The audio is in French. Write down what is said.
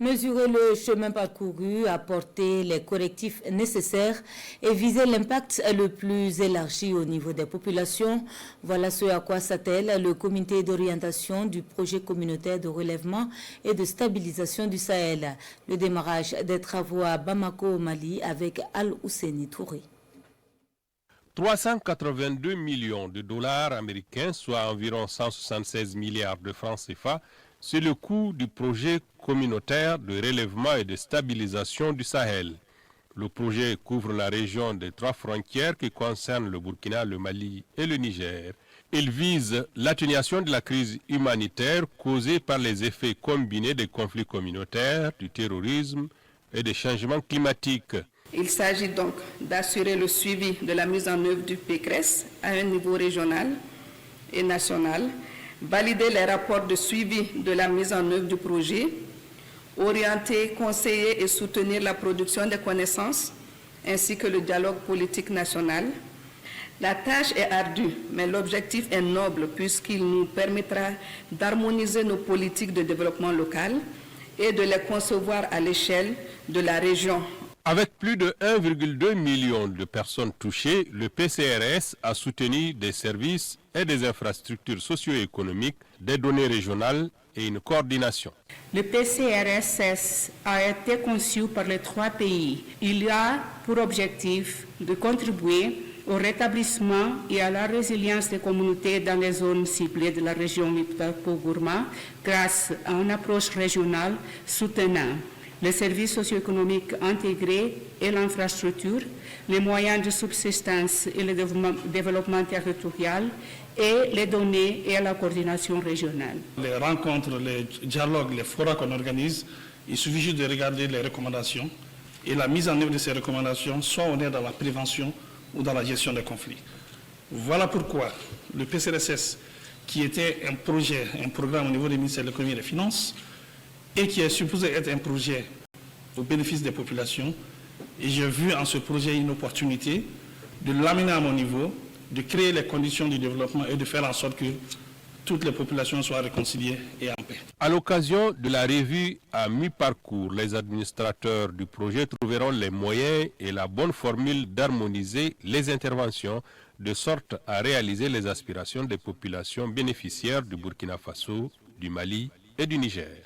Mesurer le chemin parcouru, apporter les correctifs nécessaires et viser l'impact le plus élargi au niveau des populations. Voilà ce à quoi s'attelle le comité d'orientation du projet communautaire de relèvement et de stabilisation du Sahel. Le démarrage des travaux à Bamako au Mali avec Al-Ousseini Touré. 382 millions de dollars américains, soit environ 176 milliards de francs CFA, c'est le coût du projet communautaire de relèvement et de stabilisation du Sahel. Le projet couvre la région des 3 frontières qui concernent le Burkina, le Mali et le Niger. Il vise l'atténuation de la crise humanitaire causée par les effets combinés des conflits communautaires, du terrorisme et des changements climatiques. Il s'agit donc d'assurer le suivi de la mise en œuvre du PCRES à un niveau régional et national, valider les rapports de suivi de la mise en œuvre du projet, orienter, conseiller et soutenir la production des connaissances, ainsi que le dialogue politique national. La tâche est ardue, mais l'objectif est noble puisqu'il nous permettra d'harmoniser nos politiques de développement local et de les concevoir à l'échelle de la région. Avec plus de 1,2 million de personnes touchées, le PCRS a soutenu des services et des infrastructures socio-économiques, des données régionales et une coordination. Le PCRSS a été conçu par les 3 pays. Il a pour objectif de contribuer au rétablissement et à la résilience des communautés dans les zones ciblées de la région Liptako-Gourma grâce à une approche régionale soutenant les services socio-économiques intégrés et l'infrastructure, les moyens de subsistance et le développement territorial et les données et la coordination régionale. Les rencontres, les dialogues, les forats qu'on organise, il suffit juste de regarder les recommandations et la mise en œuvre de ces recommandations, soit on est dans la prévention ou dans la gestion des conflits. Voilà pourquoi le PCRSS, qui était un projet, un programme au niveau du ministère de l'économie et des finances, et qui est supposé être un projet au bénéfice des populations. Et j'ai vu en ce projet une opportunité de l'amener à mon niveau, de créer les conditions du développement et de faire en sorte que toutes les populations soient réconciliées et en paix. À l'occasion de la revue à mi-parcours, les administrateurs du projet trouveront les moyens et la bonne formule d'harmoniser les interventions de sorte à réaliser les aspirations des populations bénéficiaires du Burkina Faso, du Mali et du Niger.